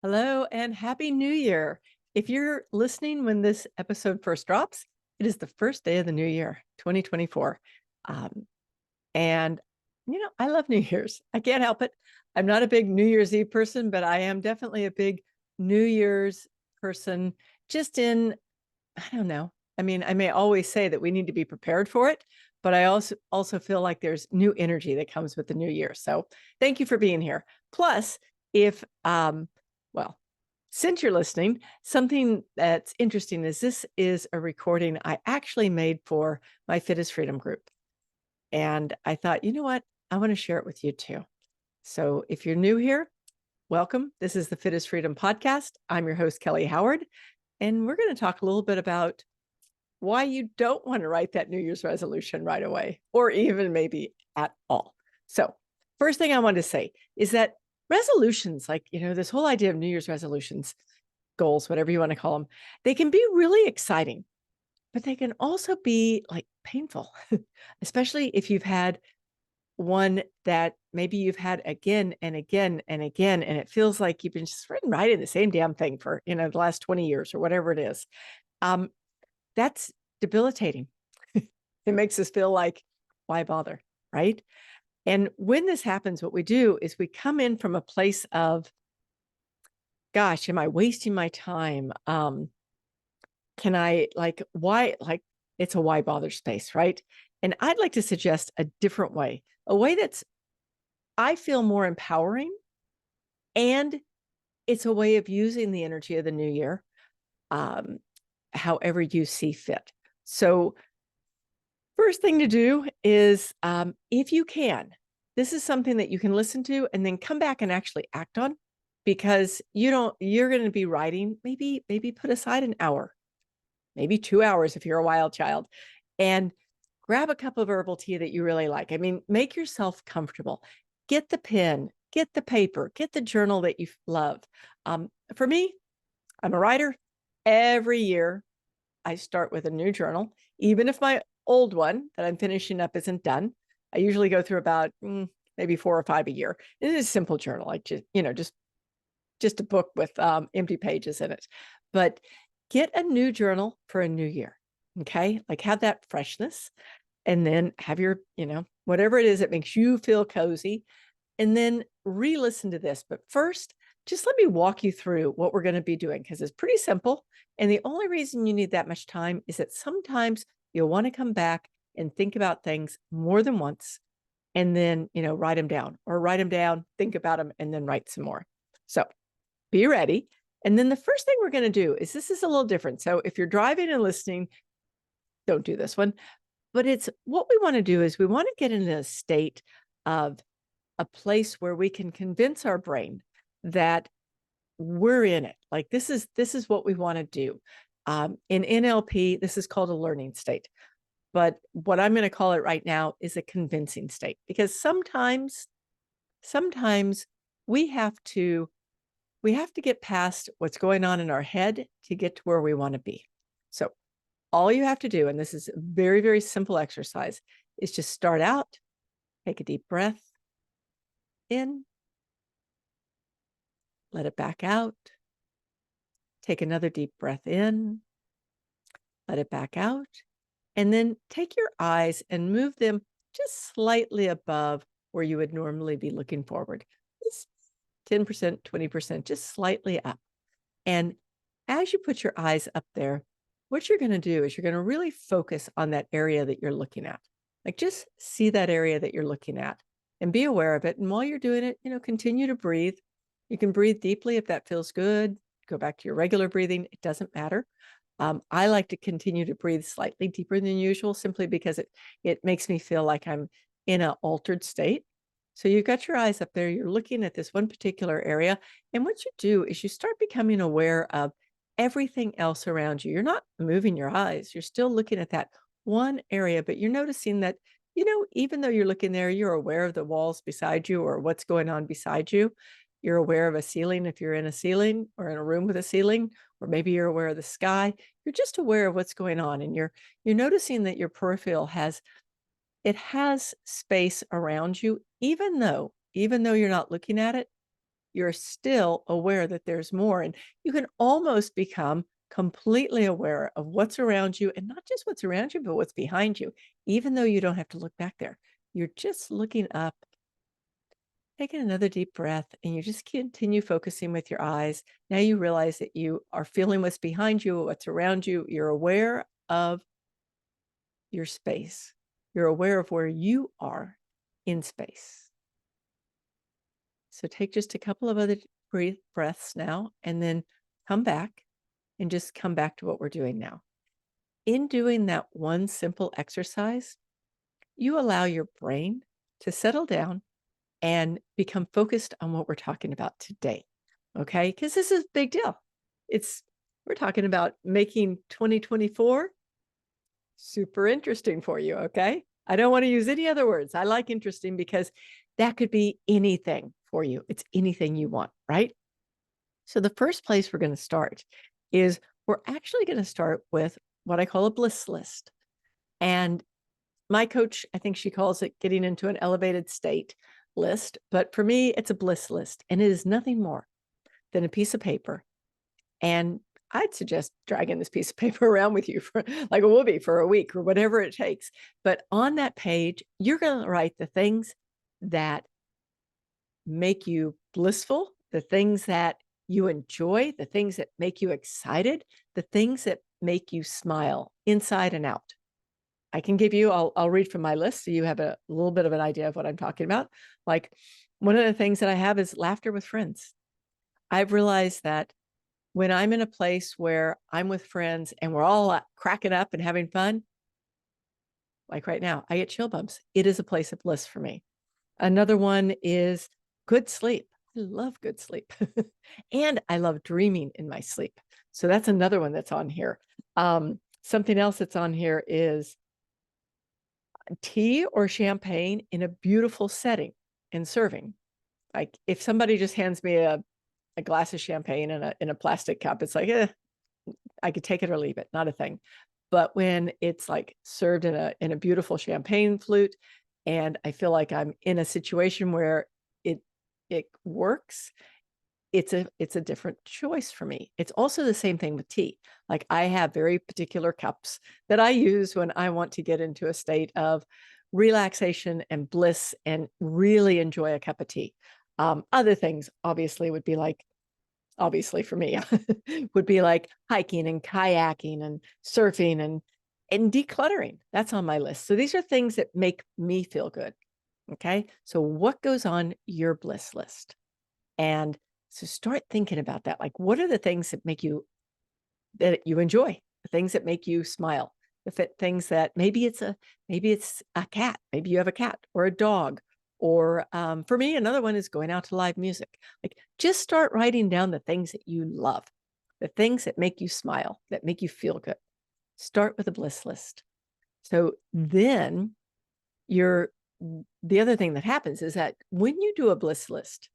Hello and Happy New Year. If you're listening when this episode first drops, it is the first day of the new year, 2024. Um, and, I love New Year's. I can't help it. I'm not a big New Year's Eve person, but I am definitely a big New Year's person, just I don't know. I mean, I may always say that we need to be prepared for it, but I also feel like there's new energy that comes with the new year. So thank you for being here. Plus, if well, since you're listening, something that's interesting is this is a recording I actually made for my Fit is Freedom group. And I thought, you know what? I want to share it with you too. So if you're new here, welcome. This is the Fit is Freedom podcast. I'm your host, Kelly Howard, and we're going to talk a little bit about why you don't want to write that New Year's resolution right away, or even maybe at all. So, first thing I want to say is that resolutions, like, this whole idea of New Year's resolutions, goals, whatever you want to call them, they can be really exciting, but they can also be like painful, especially if you've had one that maybe you've had again and again and again, and it feels like you've been just writing the same damn thing for, the last 20 years or whatever it is. Um, that's debilitating. It makes us feel like, why bother? Right. And when this happens, what we do is we come in from a place of, gosh, am I wasting my time? Can I why, it's a why bother space, right? And I'd like to suggest a different way, a way that's, I feel, more empowering. And it's a way of using the energy of the new year, um, however you see fit. So first thing to do is, if you can, this is something that you can listen to and then come back and actually act on, because you're going to be writing, maybe put aside an hour, maybe 2 hours if you're a wild child, and grab a cup of herbal tea that you really like. I mean, make yourself comfortable. Get the pen, get the paper, get the journal that you love. For me, I'm a writer. Every year I start with a new journal, even if my old one that I'm finishing up isn't done. I usually go through about maybe 4 or 5 a year. It is a simple journal, like just a book with empty pages in it. But get a new journal for a new year. Okay, like have that freshness, and then have your whatever it is that makes you feel cozy, and then re-listen to this. But first, just let me walk you through what we're going to be doing, because it's pretty simple. And the only reason you need that much time is that sometimes you'll want to come back and think about things more than once, and then, write them down, or write them down, think about them, and then write some more. So be ready. And then the first thing we're going to do is, this is a little different. So if you're driving and listening, don't do this one. But it's what we want to do is we want to get in a state of a place where we can convince our brain that we're in it. Like this is what we want to do. In NLP, this is called a learning state. But what I'm going to call it right now is a convincing state, because sometimes we have to we have to get past what's going on in our head to get to where we want to be. So all you have to do, and this is a very, very simple exercise, is just start out, take a deep breath in, let it back out, take another deep breath in, let it back out, and then take your eyes and move them just slightly above where you would normally be looking forward. Just 10%, 20%, just slightly up. And as you put your eyes up there, what you're going to do is you're going to really focus on that area that you're looking at. Like, just see that area that you're looking at and be aware of it. And while you're doing it, continue to breathe. You can breathe deeply if that feels good. Go back to your regular breathing. It doesn't matter. I like to continue to breathe slightly deeper than usual, simply because it makes me feel like I'm in an altered state. So you've got your eyes up there, you're looking at this one particular area. And what you do is you start becoming aware of everything else around you. You're not moving your eyes, you're still looking at that one area, but you're noticing that, even though you're looking there, you're aware of the walls beside you or what's going on beside you. You're aware of a ceiling if you're in a ceiling or in a room with a ceiling, or maybe you're aware of the sky. You're just aware of what's going on, and you're noticing that your peripheral has space around you, even though you're not looking at it. you're still aware that there's more. And you can almost become completely aware of what's around you, and not just what's around you, but what's behind you, even though you don't have to look back there. You're just looking up, taking another deep breath, and you just continue focusing with your eyes. Now you realize that you are feeling what's behind you, what's around you. You're aware of your space. You're aware of where you are in space. So take just a couple of other breaths now, and then come back and just come back to what we're doing now. In doing that one simple exercise, you allow your brain to settle down and become focused on what we're talking about today. Okay? Because this is a big deal. We're talking about making 2024 super interesting for you. Okay? I don't want to use any other words. I like interesting because that could be anything for you. It's anything you want, right? So the first place we're going to start is we're actually going to start with what I call a bliss list. And my coach, I think she calls it getting into an elevated state list. But for me, it's a bliss list. And it is nothing more than a piece of paper. And I'd suggest dragging this piece of paper around with you for like a whoopee for a week or whatever it takes. But on that page, you're going to write the things that make you blissful, the things that you enjoy, the things that make you excited, the things that make you smile inside and out. I can give you, I'll read from my list so you have a little bit of an idea of what I'm talking about. Like, one of the things that I have is laughter with friends. I've realized that when I'm in a place where I'm with friends and we're all cracking up and having fun, like right now, I get chill bumps. It is a place of bliss for me. Another one is good sleep. I love good sleep. And I love dreaming in my sleep. So that's another one that's on here. Something else that's on here is tea or champagne in a beautiful setting and serving. Like if somebody just hands me a glass of champagne in a plastic cup, it's like, I could take it or leave it, not a thing. But when it's like served in a beautiful champagne flute, and I feel like I'm in a situation where it works, it's a different choice for me. It's also the same thing with tea. Like I have very particular cups that I use when I want to get into a state of relaxation and bliss and really enjoy a cup of tea. Other things obviously would be like, obviously for me, would be like hiking and kayaking and surfing and decluttering. That's on my list. So these are things that make me feel good. Okay. So what goes on your bliss list? And so start thinking about that. Like, what are the things that you enjoy, the things that make you smile, the things that maybe it's a cat, maybe you have a cat or a dog, or for me, another one is going out to live music. Like, just start writing down the things that you love, the things that make you smile, that make you feel good. Start with a bliss list. So then the other thing that happens is that when you do a bliss list,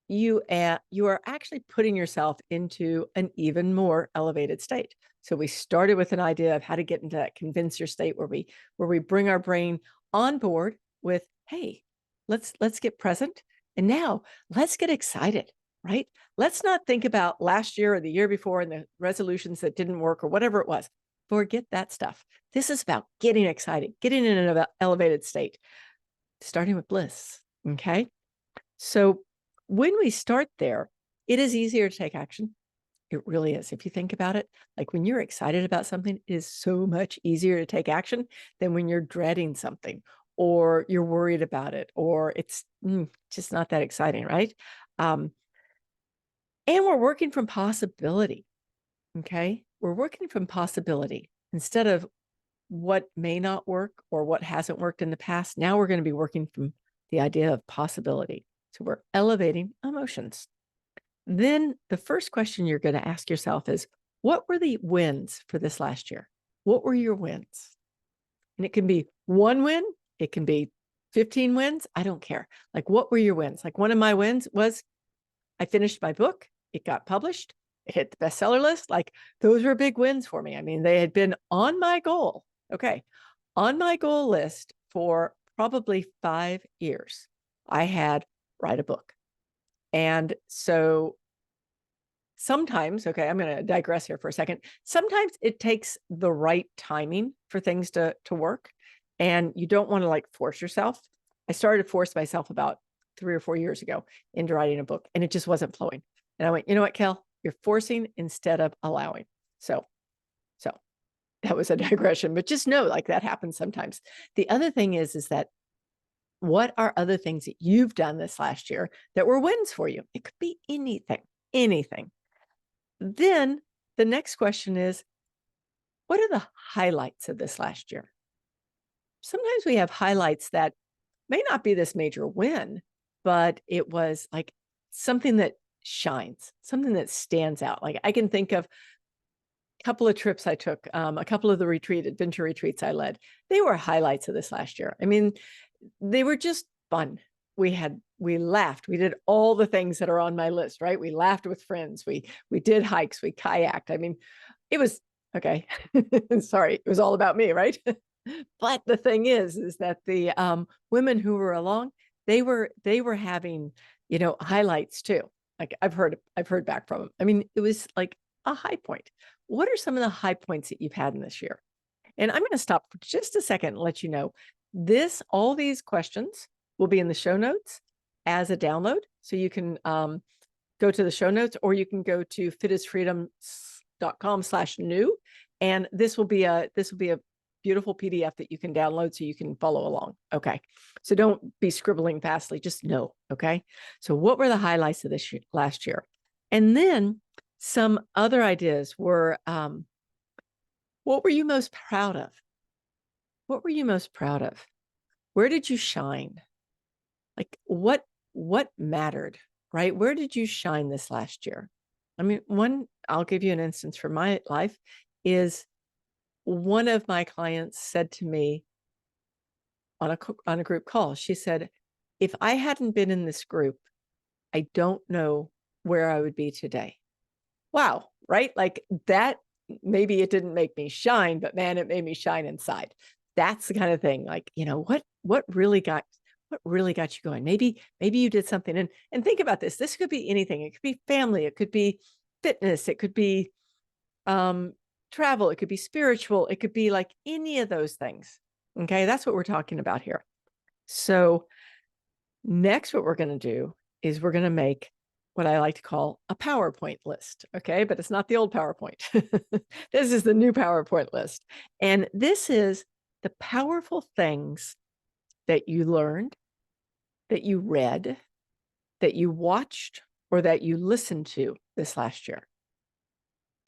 you are actually putting yourself into an even more elevated state. So we started with an idea of how to get into that convince your state where we bring our brain on board with, hey, let's get present. And now let's get excited, right? Let's not think about last year or the year before and the resolutions that didn't work or whatever it was. Forget that stuff. This is about getting excited, getting in an elevated state, starting with bliss. Okay. So when we start there, it is easier to take action. It really is. If you think about it, like when you're excited about something, it is so much easier to take action than when you're dreading something or you're worried about it or it's just not that exciting, right? And we're working from possibility. Okay. We're working from possibility instead of what may not work or what hasn't worked in the past. Now we're going to be working from the idea of possibility. So we're elevating emotions. Then the first question you're going to ask yourself is, what were the wins for this last year? What were your wins? And it can be one win. It can be 15 wins. I don't care. Like, what were your wins? Like one of my wins was I finished my book. It got published. It hit the bestseller list. Like those were big wins for me. I mean, they had been on my goal. Okay. On my goal list for probably 5 years. I had write a book. And so sometimes, okay, I'm going to digress here for a second. Sometimes it takes the right timing for things to work, and you don't want to like force yourself. I started to force myself about 3 or 4 years ago into writing a book, and it just wasn't flowing. And I went, you know what, Kel, you're forcing instead of allowing. So that was a digression, but just know like that happens sometimes. The other thing is that what are other things that you've done this last year that were wins for you? It could be anything. Then the next question is, what are the highlights of this last year? Sometimes we have highlights that may not be this major win, but it was like something that shines, something that stands out. Like I can think of a couple of trips I took, a couple of the adventure retreats I led. They were highlights of this last year. I mean, they were just fun. We laughed. We did all the things that are on my list, right? We laughed with friends. We did hikes. We kayaked. I mean, it was okay. Sorry, it was all about me, right? But the thing is that the women who were along, they were having, highlights too. Like I've heard back from them. I mean, it was like a high point. What are some of the high points that you've had in this year? And I'm going to stop for just a second and let you know all these questions will be in the show notes as a download. So you can go to the show notes, or you can go to fitisfreedom.com/new. And this will be a beautiful PDF that you can download so you can follow along. Okay. So don't be scribbling fastly, just know. Okay. So what were the highlights of this last year? And then some other ideas were, what were you most proud of? What were you most proud of? Where did you shine? Like what mattered, right? Where did you shine this last year? I mean, I'll give you an instance from my life is one of my clients said to me on a group call, she said, if I hadn't been in this group, I don't know where I would be today. Wow, right? Like that, maybe it didn't make me shine, but man, it made me shine inside. That's the kind of thing. Like, what really got you going? Maybe you did something. And think about this. This could be anything. It could be family, it could be fitness, it could be travel, it could be spiritual, it could be like any of those things. Okay, that's what we're talking about here. So next, what we're going to do is we're going to make what I like to call a PowerPoint list. Okay, but it's not the old PowerPoint. This is the new PowerPoint list. And this is the powerful things that you learned, that you read, that you watched, or that you listened to this last year.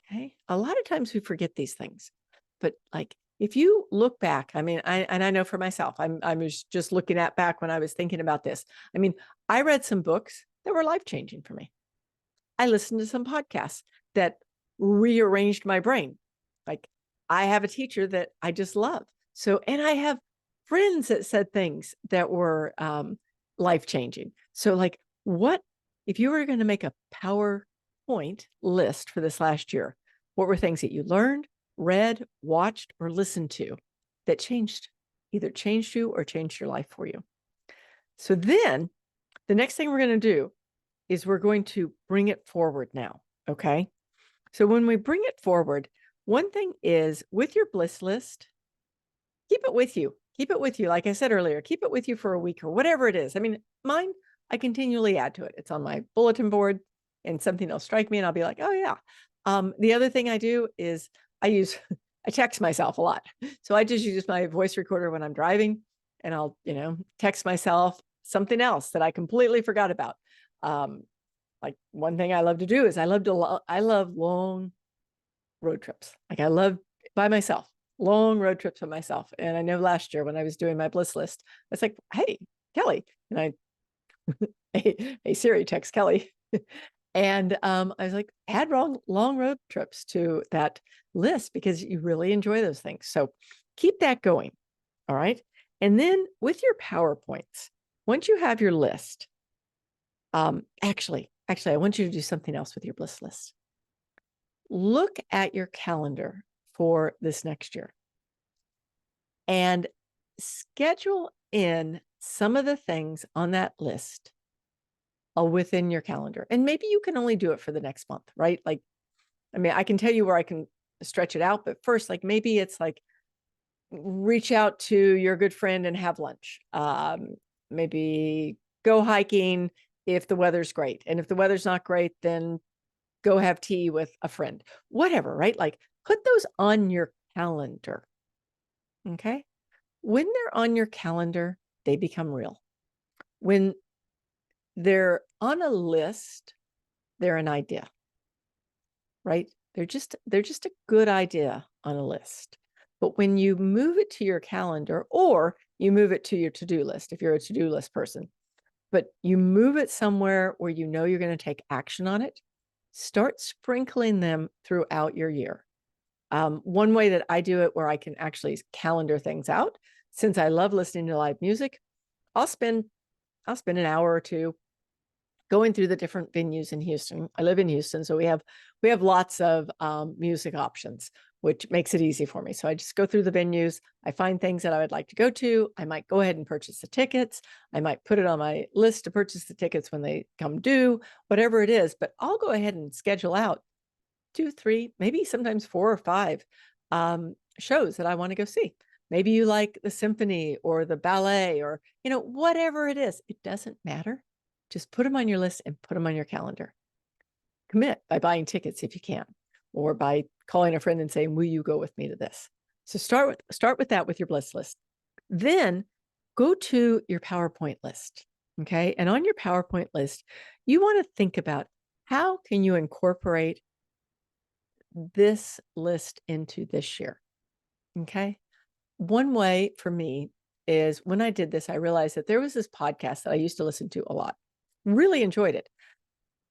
Okay, a lot of times we forget these things, but like if you look back, I mean, I know for myself, I was just looking back when I was thinking about this. I mean, I read some books that were life-changing for me. I listened to some podcasts that rearranged my brain. Like I have a teacher that I just love. So, and I have friends that said things that were life-changing. So like if you were going to make a PowerPoint list for this last year, what were things that you learned, read, watched, or listened to that either changed you or changed your life for you? So then the next thing we're going to do is we're going to bring it forward now. Okay. So when we bring it forward, one thing is with your bliss list, keep it with you. Keep it with you. Like I said earlier, keep it with you for a week or whatever it is. I mean, mine, I continually add to it. It's on my bulletin board and something will strike me and I'll be like, oh yeah. The other thing I do is I text myself a lot. So I just use my voice recorder when I'm driving and I'll, text myself something else that I completely forgot about. Like one thing I love to do is I love long road trips. Like I love by myself, long road trips by myself. And I know last year when I was doing my bliss list, I was like, hey, Kelly. And hey Siri, text Kelly. And I was like, add long road trips to that list because you really enjoy those things. So keep that going. All right. And then with your PowerPoints, once you have your list, actually, I want you to do something else with your bliss list. Look at your calendar for this next year and schedule in some of the things on that list within your calendar. And maybe you can only do it for the next month, right? Like, I mean, I can tell you where I can stretch it out, but first, like maybe it's like reach out to your good friend and have lunch. Maybe go hiking if the weather's great. And if the weather's not great, then go have tea with a friend, whatever, right? Like put those on your calendar. Okay. When they're on your calendar, they become real. When they're on a list, they're an idea, right? They're just a good idea on a list. But when you move it to your calendar, or you move it to your to-do list, if you're a to-do list person, but you move it somewhere where you know you're going to take action on it, start sprinkling them throughout your year. One way that I do it where I can actually calendar things out, since I love listening to live music, I'll spend an hour or two going through the different venues in Houston. I live in Houston, so we have lots of music options, which makes it easy for me. So I just go through the venues. I find things that I would like to go to. I might go ahead and purchase the tickets. I might put it on my list to purchase the tickets when they come due, whatever it is. But I'll go ahead and schedule out 2, 3, maybe sometimes 4 or 5 shows that I want to go see. Maybe you like the symphony or the ballet or, whatever it is. It doesn't matter. Just put them on your list and put them on your calendar. Commit by buying tickets if you can, or by calling a friend and saying, will you go with me to this? So start with that with your bliss list. Then go to your PowerPoint list. Okay. And on your PowerPoint list, you want to think about how can you incorporate this list into this year. Okay. One way for me is when I did this, I realized that there was this podcast that I used to listen to a lot. Really enjoyed it.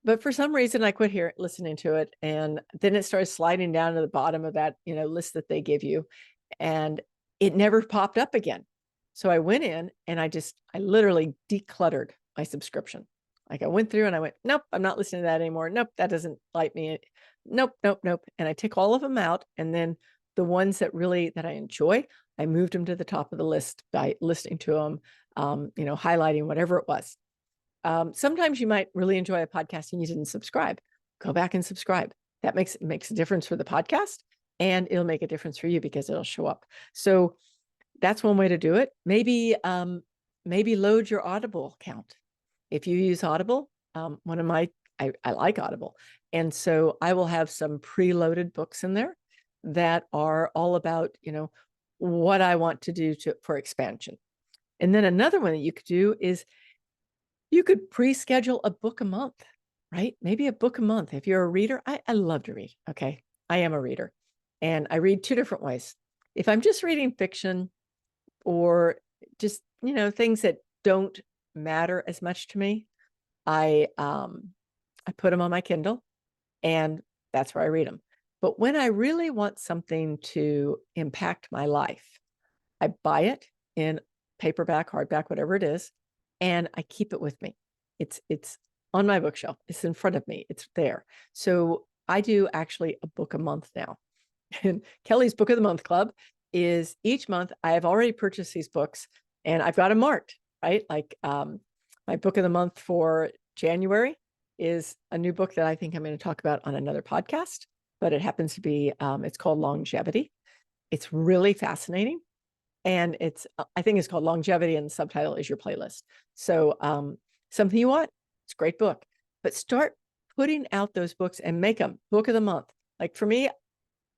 But for some reason, I quit listening to it. And then it started sliding down to the bottom of that, list that they give you. And it never popped up again. So I went in and I literally decluttered my subscription. Like I went through and I went, nope, I'm not listening to that anymore. Nope, that doesn't like me. Nope, nope, nope. And I took all of them out. And then the ones that I enjoy, I moved them to the top of the list by listening to them, highlighting whatever it was. Sometimes you might really enjoy a podcast and you didn't subscribe. Go back and subscribe. That makes a difference for the podcast, and it'll make a difference for you because it'll show up. So that's one way to do it. Maybe load your Audible account. If you use Audible, I like Audible. And so I will have some preloaded books in there that are all about, what I want to do for expansion. And then another one that you could do is you could pre-schedule a book a month, right? Maybe a book a month. If you're a reader, I love to read. Okay. I am a reader and I read 2 different ways. If I'm just reading fiction or just, things that don't matter as much to me, I put them on my Kindle and that's where I read them. But when I really want something to impact my life, I buy it in paperback, hardback, whatever it is, and I keep it with me. It's on my bookshelf. It's in front of me. It's there. So I do actually a book a month now. And Kelly's Book of the Month Club is each month I have already purchased these books and I've got them marked, right? Like my book of the month for January is a new book that I think I'm going to talk about on another podcast, but it happens to be, it's called Longevity. It's really fascinating. And I think it's called Longevity and the subtitle is Your Playlist. So something you want, it's a great book, but start putting out those books and make them book of the month. Like for me,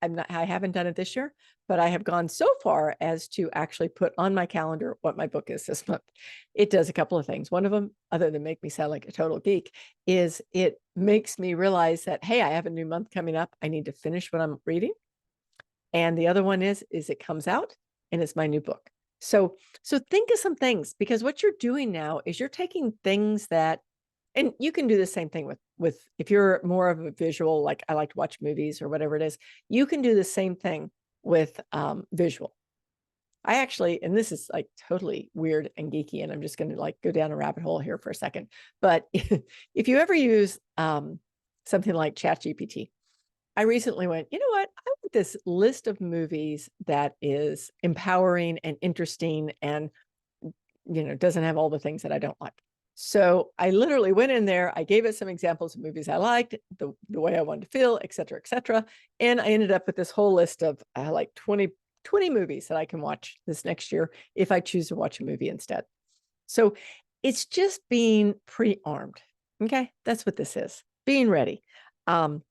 I haven't done it this year, but I have gone so far as to actually put on my calendar what my book is this month. It does a couple of things. One of them, other than make me sound like a total geek, is it makes me realize that, hey, I have a new month coming up. I need to finish what I'm reading. And the other one is it comes out and it's my new book. So think of some things, because what you're doing now is you're taking things that, and you can do the same thing with if you're more of a visual, like I like to watch movies or whatever it is, you can do the same thing with visual. I actually, and this is like totally weird and geeky, and I'm just going to like go down a rabbit hole here for a second. But if you ever use something like ChatGPT, I recently went, you know what? I want this list of movies that is empowering and interesting and, doesn't have all the things that I don't like. So I literally went in there, I gave it some examples of movies I liked, the way I wanted to feel, et cetera, et cetera. And I ended up with this whole list of like 20 movies that I can watch this next year if I choose to watch a movie instead. So it's just being pre-armed. Okay, that's what this is, being ready. Then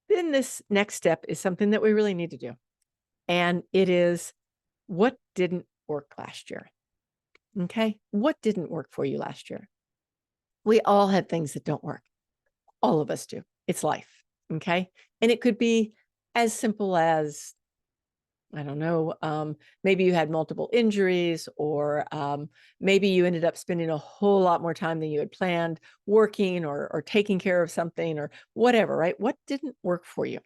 this next step is something that we really need to do. And it is, what didn't work last year? Okay, what didn't work for you last year? We all have things that don't work. All of us do. It's life. Okay. And it could be as simple as, I don't know, maybe you had multiple injuries, or maybe you ended up spending a whole lot more time than you had planned working or taking care of something or whatever, right? What didn't work for you?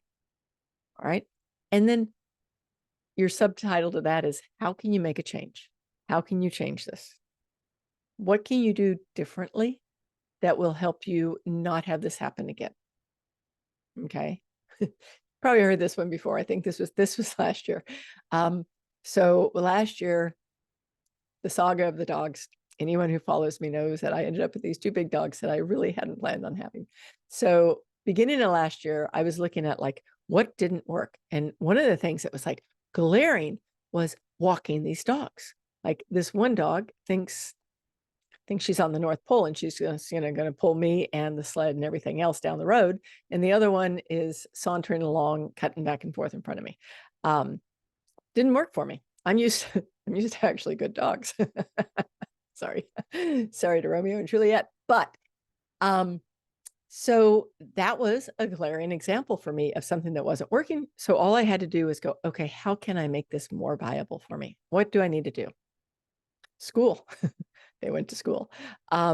All right. And then your subtitle to that is, how can you make a change? How can you change this? What can you do differently that will help you not have this happen again? Okay. Probably heard this one before. I think this was last year. So last year, the saga of the dogs, anyone who follows me knows that I ended up with these two big dogs that I really hadn't planned on having. So beginning of last year, I was looking at like what didn't work. And one of the things that was like glaring was walking these dogs. Like this one dog thinks she's on the North Pole and she's going to pull me and the sled and everything else down the road. And the other one is sauntering along, cutting back and forth in front of me. Didn't work for me. I'm used to actually good dogs. Sorry to Romeo and Juliet. But so that was a glaring example for me of something that wasn't working. So all I had to do was go, okay, how can I make this more viable for me? What do I need to do? School. They went to school. I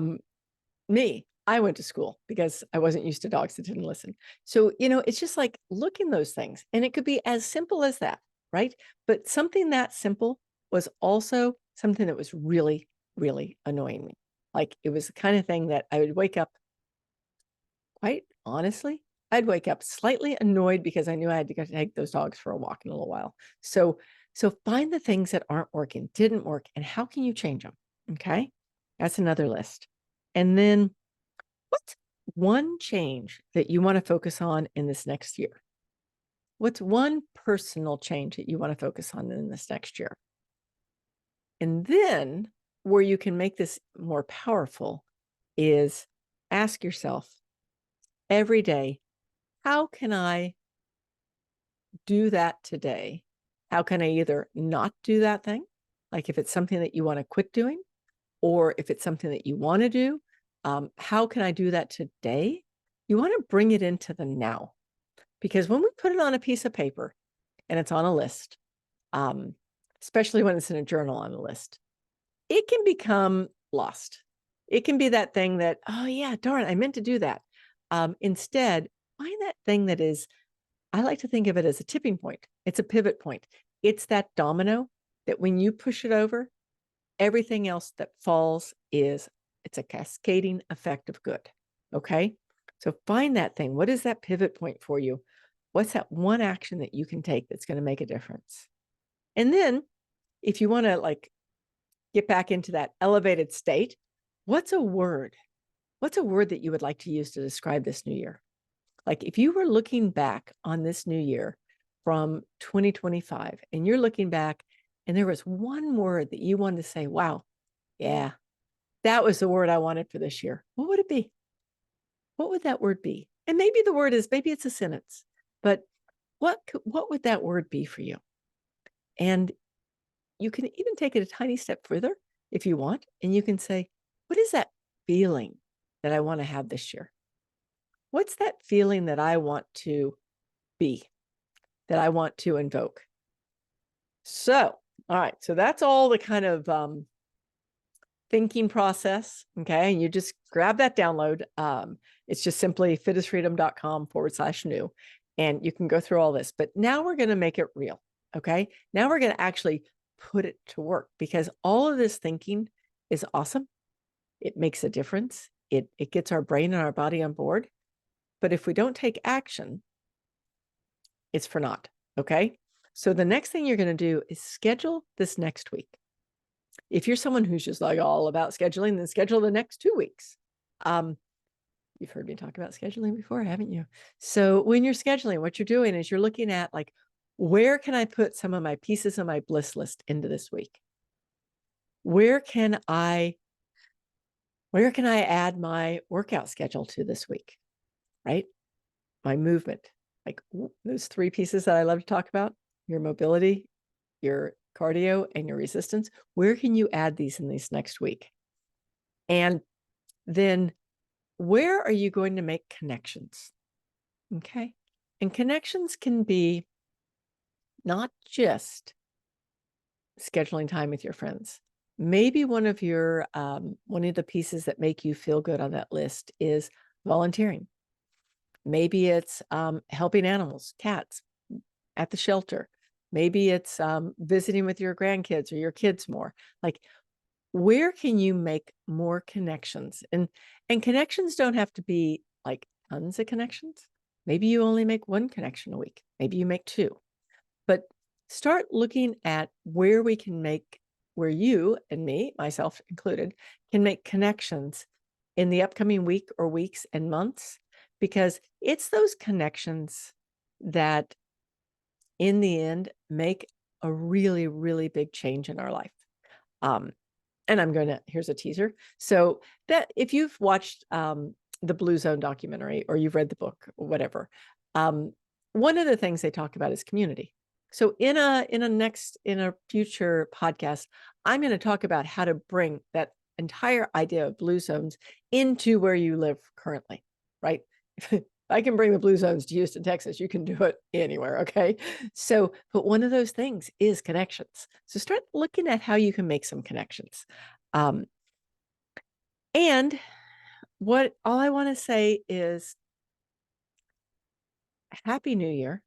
went to school because I wasn't used to dogs that didn't listen. So, it's just like look in those things. And it could be as simple as that, right? But something that simple was also something that was really, really annoying me. Like it was the kind of thing that I would wake up, quite honestly, I'd wake up slightly annoyed because I knew I had to go take those dogs for a walk in a little while. So find the things that aren't working, didn't work, and how can you change them? Okay. That's another list. And then what's one change that you want to focus on in this next year? What's one personal change that you want to focus on in this next year? And then where you can make this more powerful is ask yourself every day, how can I do that today? How can I either not do that thing? Like if it's something that you want to quit doing, or if it's something that you want to do, how can I do that today? You want to bring it into the now, because when we put it on a piece of paper and it's on a list, especially when it's in a journal on a list, it can become lost. It can be that thing that, oh yeah, darn, I meant to do that. Instead, find that thing that is, I like to think of it as a tipping point. It's a pivot point. It's that domino that when you push it over, everything else that falls it's a cascading effect of good. Okay. So find that thing. What is that pivot point for you? What's that one action that you can take that's going to make a difference? And then if you want to like get back into that elevated state, what's a word? What's a word that you would like to use to describe this new year? Like if you were looking back on this new year from 2025 and you're looking back and there was one word that you wanted to say, wow, yeah, that was the word I wanted for this year, what would it be? What would that word be? And maybe it's a sentence, but what would that word be for you? And you can even take it a tiny step further if you want, and you can say, what is that feeling that I want to have this year? What's that feeling that I want to be, that I want to invoke? So, all right. So that's all the kind of thinking process. Okay. And you just grab that download. It's just simply fitasfreedom.com/new. And you can go through all this. But now we're going to make it real. Okay. Now we're going to actually put it to work, because all of this thinking is awesome. It makes a difference. It gets our brain and our body on board. But if we don't take action, it's for naught. Okay. So the next thing you're going to do is schedule this next week. If you're someone who's just like all about scheduling, then schedule the next 2 weeks. You've heard me talk about scheduling before, haven't you? So when you're scheduling, what you're doing is you're looking at like, where can I put some of my pieces of my bliss list into this week? Where can I add my workout schedule to this week? Right? My movement, like those 3 pieces that I love to talk about, your mobility, your cardio, and your resistance. Where can you add these in this next week? And then where are you going to make connections? Okay. And connections can be not just scheduling time with your friends. Maybe one of the pieces that make you feel good on that list is volunteering. Maybe it's helping animals, cats at the shelter. Maybe it's visiting with your grandkids or your kids more. Like, where can you make more connections? And connections don't have to be like tons of connections. Maybe you only make 1 connection a week. Maybe you make 2. But start looking at where you and me, myself included, can make connections in the upcoming week or weeks and months, because it's those connections that in the end make a really, really big change in our life. And here's a teaser. So that if you've watched the Blue Zone documentary or you've read the book or whatever, one of the things they talk about is community. So in a future podcast, I'm going to talk about how to bring that entire idea of blue zones into where you live currently, right? If I can bring the blue zones to Houston, Texas, you can do it anywhere, okay? So, but one of those things is connections. So start looking at how you can make some connections. And all I want to say is Happy New Year.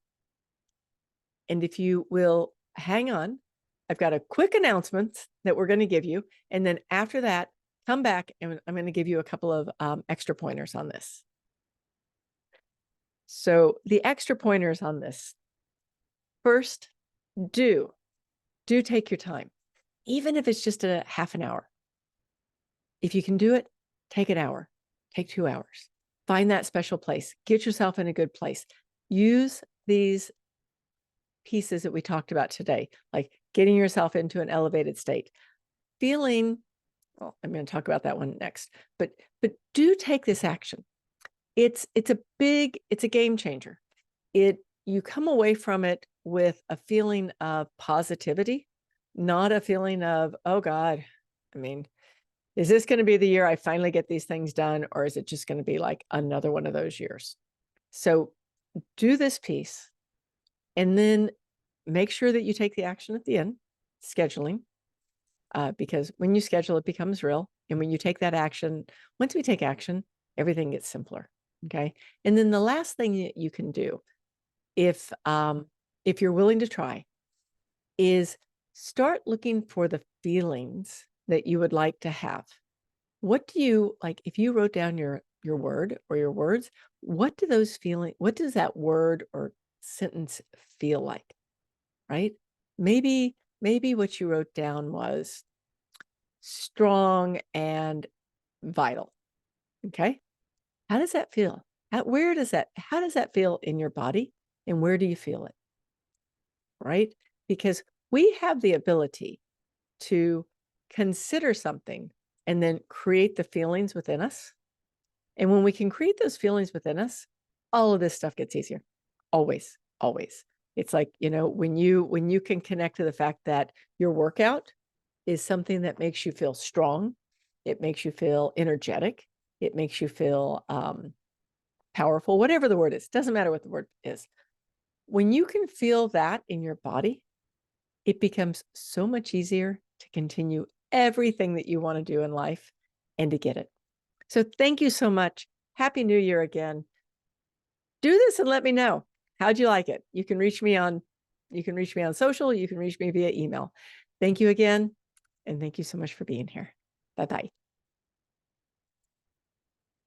And if you will hang on, I've got a quick announcement that we're going to give you. And then after that, come back and I'm going to give you a couple of extra pointers on this. So the extra pointers on this. First, do take your time, even if it's just a half an hour. If you can do it, take an hour, take 2 hours. Find that special place. Get yourself in a good place. Use these pieces that we talked about today, like getting yourself into an elevated state, feeling, well, I'm going to talk about that one next, but do take this action. It's a game changer. You come away from it with a feeling of positivity, not a feeling of, oh God, I mean, is this going to be the year I finally get these things done? Or is it just going to be like another one of those years? So do this piece and then make sure that you take the action at the end, scheduling, because when you schedule, it becomes real. And when you take that action, once we take action, everything gets simpler. Okay. And then the last thing that you can do, if you're willing to try, is start looking for the feelings that you would like to have. What do you like? If you wrote down your word or your words, what does that word or sentence feel like? Right? Maybe what you wrote down was strong and vital. Okay. How does that feel? How does that feel in your body? And where do you feel it? Right? Because we have the ability to consider something and then create the feelings within us. And when we can create those feelings within us, all of this stuff gets easier. Always, always. It's like, when you can connect to the fact that your workout is something that makes you feel strong, it makes you feel energetic, it makes you feel powerful, whatever the word is, doesn't matter what the word is. When you can feel that in your body, it becomes so much easier to continue everything that you want to do in life and to get it. So thank you so much. Happy New Year again. Do this and let me know. How'd you like it? You can reach me on social. You can reach me via email. Thank you again. And thank you so much for being here. Bye-bye.